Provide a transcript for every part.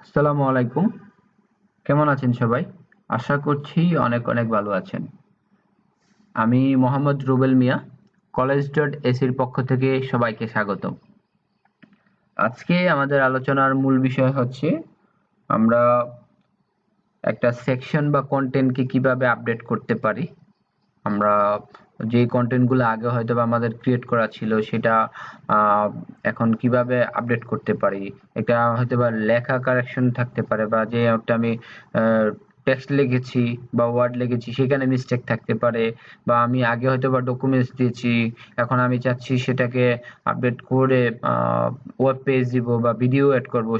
আসসালামু আলাইকুম। কেমন আছেন সবাই? আশা করছি অনেক অনেক ভালো আছেন। আমি মোহাম্মদ রুবেল মিয়া, কলেজ.এসির পক্ষ থেকে সবাইকে স্বাগতম। আজকে আমাদের আলোচনার মূল বিষয় হচ্ছে আমরা একটা সেকশন বা কন্টেন্টকে কিভাবে আপডেট করতে পারি। আমরা যে কন্টেন্টগুলো আগে হয়তো বা আমাদের ক্রিয়েট করা ছিল সেটা এখন কিভাবে আপডেট করতে পারি। এটা হয়তো বা লেখা কারেকশন থাকতে পারে, বা যে একটা আমি টেক্সট লিখেছি বা ওয়ার্ড লিখেছি সেখানে মিস্টেক থাকতে পারে, বা আমি আগে হয়তো বা ডকুমেন্টস দিয়েছি, এখন আমি চাচ্ছি সেটাকে আপডেট করে ওয়েব পেজ দিব বা ভিডিও এড করবো,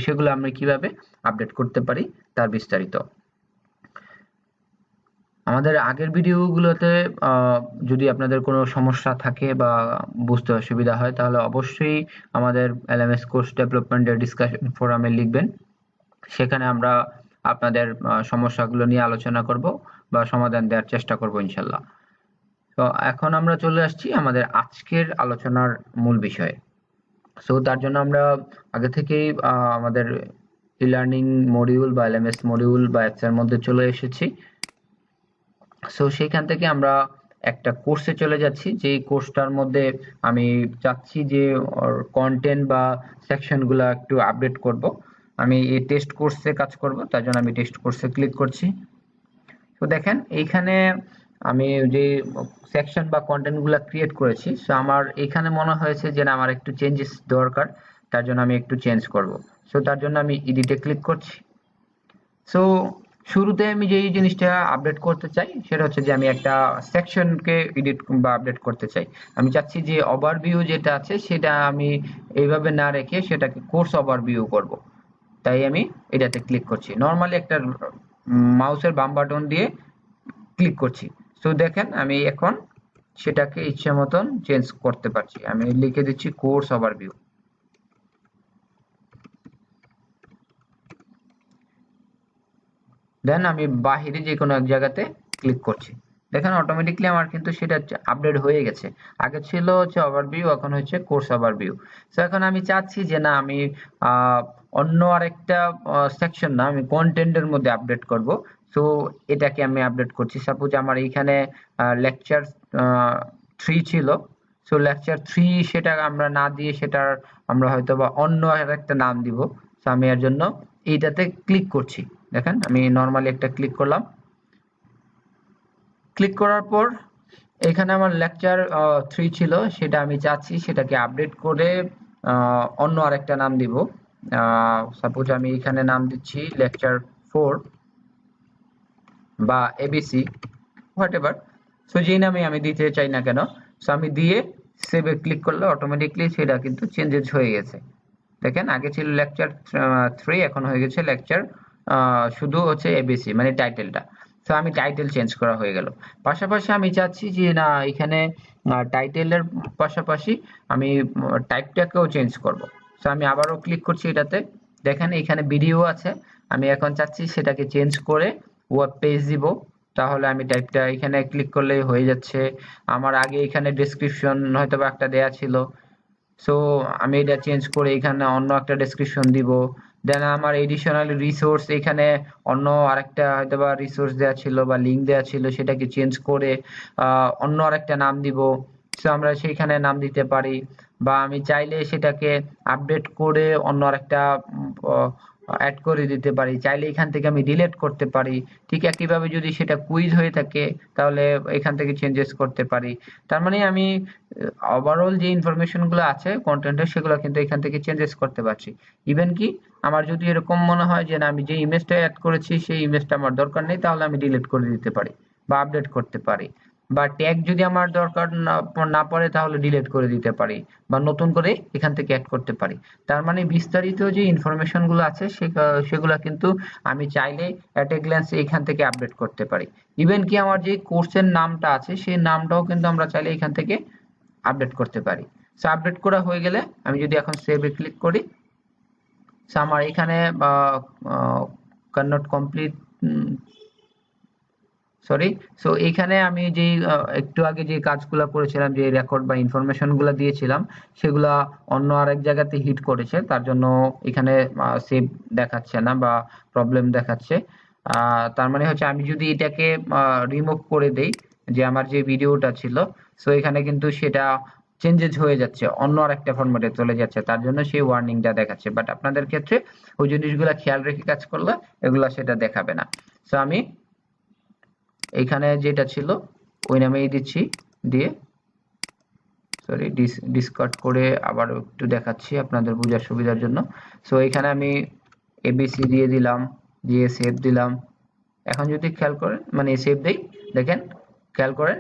সেগুলো আমরা কিভাবে আপডেট করতে পারি তার বিস্তারিত। আমাদের আগের ভিডিওগুলোতে যদি আপনাদের কোনো সমস্যা থাকে বা বুঝতে অসুবিধা হয় তাহলে অবশ্যই আমাদের এলএমএস কোর্স ডেভেলপমেন্টের ডিসকাশন ফোরামে লিখবেন। সেখানে আমরা আপনাদের সমস্যাগুলো নিয়ে আলোচনা করব বা সমাধান দেওয়ার চেষ্টা করব ইনশাল্লাহ। তো এখন আমরা চলে আসছি আমাদের আজকের আলোচনার মূল বিষয়ে। সো তার জন্য আমরা আগে থেকেই আমাদের ই-লার্নিং মডিউল বা এলএমএস মডিউল বা অ্যাপসের মধ্যে চলে এসেছি। সো সেখান থেকে আমরা একটা কোর্সে চলে যাচ্ছি, যে কোর্সটার মধ্যে আমি চাচ্ছি যে কন্টেন্ট বা সেকশনগুলো একটু আপডেট করব। আমি এই টেস্ট কোর্সে কাজ করব, তার জন্য আমি টেস্ট কোর্সে ক্লিক করছি। তো দেখেন এইখানে আমি যে সেকশন বা কন্টেন্টগুলো ক্রিয়েট করেছি, সো আমার এখানে মনে হয়েছে যে না, আমার একটু চেঞ্জেস দরকার, তার জন্য আমি একটু চেঞ্জ করব। সো তার জন্য আমি এডিটে ক্লিক করছি। সো শুরুতে আমি যেই জিনিসটা আপডেট করতে চাই সেটা হচ্ছে যে আমি একটা সেকশনকে এডিট বা আপডেট করতে চাই। আমি চাচ্ছি যে ওভারভিউ যেটা আছে সেটা আমি এইভাবে না রেখে সেটাকে কোর্স ওভারভিউ করব। তাই আমি এটাতে ক্লিক করছি, নর্মালি একটা মাউসের বাম বাটন দিয়ে ক্লিক করছি। সো দেখেন আমি এখন সেটাকে ইচ্ছে মতন চেঞ্জ করতে পারছি। আমি লিখে দিচ্ছি কোর্স ওভারভিউ। দেন আমি বাহিরে যে কোনো এক জায়গাতে ক্লিক করছি। দেখেন অটোমেটিকলি আমার কিন্তু সেটা আপডেট হয়ে গেছে। আগে ছিল হচ্ছে ওভারভিউ, এখন হচ্ছে কোর্স ওভারভিউ। সো এখন আমি চাচ্ছি যে না, আমি অন্য আরেকটা সেকশন না, আমি কন্টেন্টের মধ্যে আপডেট করব। সো এটাকে আমি আপডেট করছি। সাপোজ আমার এইখানে লেকচার 3 ছিল। সো লেকচার 3 সেটা আমরা না দিয়ে সেটার আমরা হয়তো বা অন্য আরেকটা নাম দিব। সো আমি এর জন্য এইটাতে ক্লিক করছি। দেখেন আমি নরমালি একটা ক্লিক করলাম। ক্লিক করার পর এখানে আমার লেকচার 3 ছিল, সেটা আমি চাচ্ছি সেটাকে আপডেট করে অন্য আরেকটা নাম দিব। সাপোজ আমি এখানে নাম দিচ্ছি লেকচার 4 বা এবিসি, হোয়াটএভার। সো যেই নামে আমি দিতে চাই না কেন, সো আমি দিয়ে সেভে ক্লিক করলে অটোমেটিকলি সেটা কিন্তু চেঞ্জেস হয়ে গেছে। দেখেন আগে ছিল লেকচার 3, এখন হয়ে গেছে লেকচার শুধু হচ্ছে এবিসি, মানে টাইটেলটা। তো আমি টাইটেল চেঞ্জ করা হয়ে গেল। পাশাপাশি আমি চাচ্ছি যে না, এখানে টাইটেলের পাশাপাশি আমি টাইপটাকেও চেঞ্জ করব। সো আমি আবারও ক্লিক করছি এটাতে। দেখেন এখানে ভিডিও আছে, আমি এখন চাচ্ছি সেটাকে চেঞ্জ করে ওয়েব পেজ দিব। তাহলে আমি টাইপটা এখানে ক্লিক করলেই হয়ে যাচ্ছে। আমার আগে এখানে ডেসক্রিপশন হয়তো বা একটা দেয়া ছিল, সো আমি এটা চেঞ্জ করে এখানে অন্য একটা ডেসক্রিপশন দিব। দেন আমার এডিশনাল রিসোর্স, এখানে অন্য আরেকটা হয়তো বা রিসোর্স দেওয়া ছিল বা লিঙ্ক দেওয়া ছিল, সেটাকে চেঞ্জ করে অন্য আরেকটা নাম দিব। সো আমরা সেইখানে নাম দিতে পারি, বা আমি চাইলে সেটাকে আপডেট করে অন্য আরেকটা অ্যাড করে দিতে পারি। চাইলে এখান থেকে আমি ডিলিট করতে পারি। ঠিক একইভাবে যদি সেটা কুইজ হয়ে থাকে তাহলে এখান থেকে চেঞ্জেস করতে পারি। তার মানে আমি ওভারঅল যে ইনফরমেশন গুলো আছে কন্টেন্টের, সেগুলো কিন্তু এখান থেকে চেঞ্জেস করতে পারছি। ইভেন কি আমার যদি এরকম মনে হয় যে না, আমি যে ইমেজটা অ্যাড করেছি সেই ইমেজটা আমার দরকার নেই, তাহলে আমি ডিলিট করে দিতে পারি বা আপডেট করতে পারি। বা ট্যাগ যদি আমার দরকার না পড়ে তাহলে ডিলিট করে দিতে পারি, বা নতুন করে এখান থেকে অ্যাড করতে পারি। তার মানে বিস্তারিত যে ইনফরমেশন গুলো আছে সেগুলো কিন্তু আমি চাইলে এট এ গ্ল্যান্স এখান থেকে আপডেট করতে পারি। ইভেন কি আমার যে কোর্সের নামটা আছে সেই নামটাও কিন্তু আমরা চাইলে এখান থেকে আপডেট করতে পারি। সো আপডেট করা হয়ে গেলে আমি যদি এখন সেভে ক্লিক করি, সো আমার এখানে কান্নট কমপ্লিট, সরি। সো এখানে আমি যে একটু আগে যে কাজগুলা করেছিলাম, যে রেকর্ড বা ইনফরমেশন গুলা দিয়েছিলাম, সেগুলা অন্য আরেক জায়গাতে হিট করেছে, তার জন্য এখানে সেভ দেখাচ্ছে না বা প্রবলেম দেখাচ্ছে। তার মানে হচ্ছে আমি যদি এটাকে রিমুভ করে দেই, যে আমার যে ভিডিওটা ছিল, সো এখানে কিন্তু সেটা চেঞ্জেস হয়ে যাচ্ছে, অন্য আরেকটা ফরম্যাটে চলে যাচ্ছে, তার জন্য সেই ওয়ার্নিংটা দেখাচ্ছে। বাট আপনাদের ক্ষেত্রে ওই জিনিসগুলা খেয়াল রেখে কাজ করলে এগুলা সেটা দেখাবে না। সো আমি এইখানে যেটা ছিল ওই নামেই দিচ্ছি, দিয়ে সরি ডিসকার্ড করে আবার একটু দেখাচ্ছি আপনাদের বোঝার সুবিধার জন্য। সো এখানে আমি এবিসি দিয়ে দিলাম, দিয়ে সেভ দিলাম। এখন যদি খেয়াল করেন, মানে সেভ দেই, দেখেন খেয়াল করেন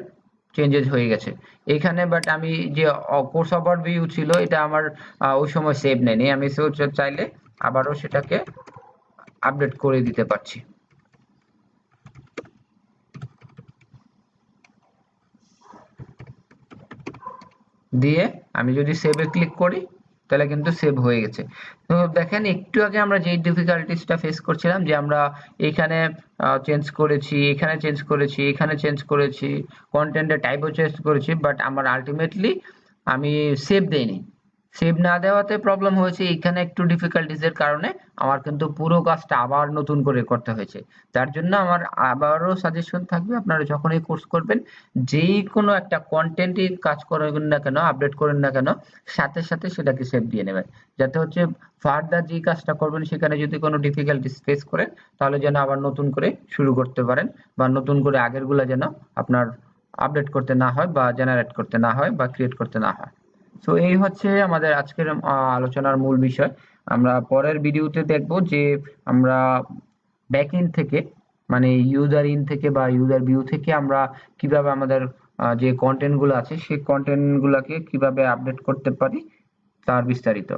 চেঞ্জেস হয়ে গেছে এখানে। বাট আমি যে কোর্স ওভারভিউ ছিল, এটা আমার ওই সময় সেভ নেয়নি। আমি চাইলে আবারও সেটাকে আপডেট করে দিতে পারছি। দিয়ে আমি যদি সেভে ক্লিক করি, তাহলে কিন্তু সেভ হয়ে গেছে। তো দেখেন একটু আগে আমরা যে ডিফিকাল্টিসটা ফেস করছিলাম, যে আমরা এখানে চেঞ্জ করেছি, এখানে চেঞ্জ করেছি, এখানে চেঞ্জ করেছি, কন্টেন্টের টাইপও চেঞ্জ করেছি, বাট আমার আলটিমেটলি আমি সেভ দেইনি। সেভ না দেওয়াতে প্রবলেম হয়েছে, এখানে একটু ডিফিকাল্টিস এর কারণে আমার কিন্তু পুরো কাজটা আবার নতুন করে করতে হয়েছে। যার জন্য আমার আবারও সাজেশন থাকবে, আপনারা যখন এই কোর্স করবেন, যেই কোনো একটা কন্টেন্টই কাজ করেন না কেন, আপডেট করেন না কেন, সাথে সাথে সেটাকে সেভ দিয়ে নেবেন, যাতে হচ্ছে ফার্দার যে কাজটা করবেন সেখানে যদি কোনো ডিফিকাল্টিস ফেস করেন, তাহলে যেন আবার নতুন করে শুরু করতে পারেন, বা নতুন করে আগেরগুলা যেন আপনার আপডেট করতে না হয়, বা জেনারেট করতে না হয়, বা ক্রিয়েট করতে না হয়। সো এই হচ্ছে আমাদের আজকের আলোচনার মূল বিষয়। আমরা পরের ভিডিওতে দেখব যে আমরা ব্যাকএন্ড থেকে, মানে ইউজার ইন থেকে বা ইউজার ভিউ থেকে আমরা কিভাবে আমাদের যে কন্টেন্ট গুলো আছে সেই কন্টেন্ট গুলাকে কিভাবে আপডেট করতে পারি, তার বিস্তারিত।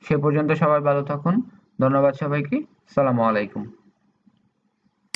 সে পর্যন্ত সবাই ভালো থাকুন। ধন্যবাদ সবাইকে। সালামু আলাইকুম।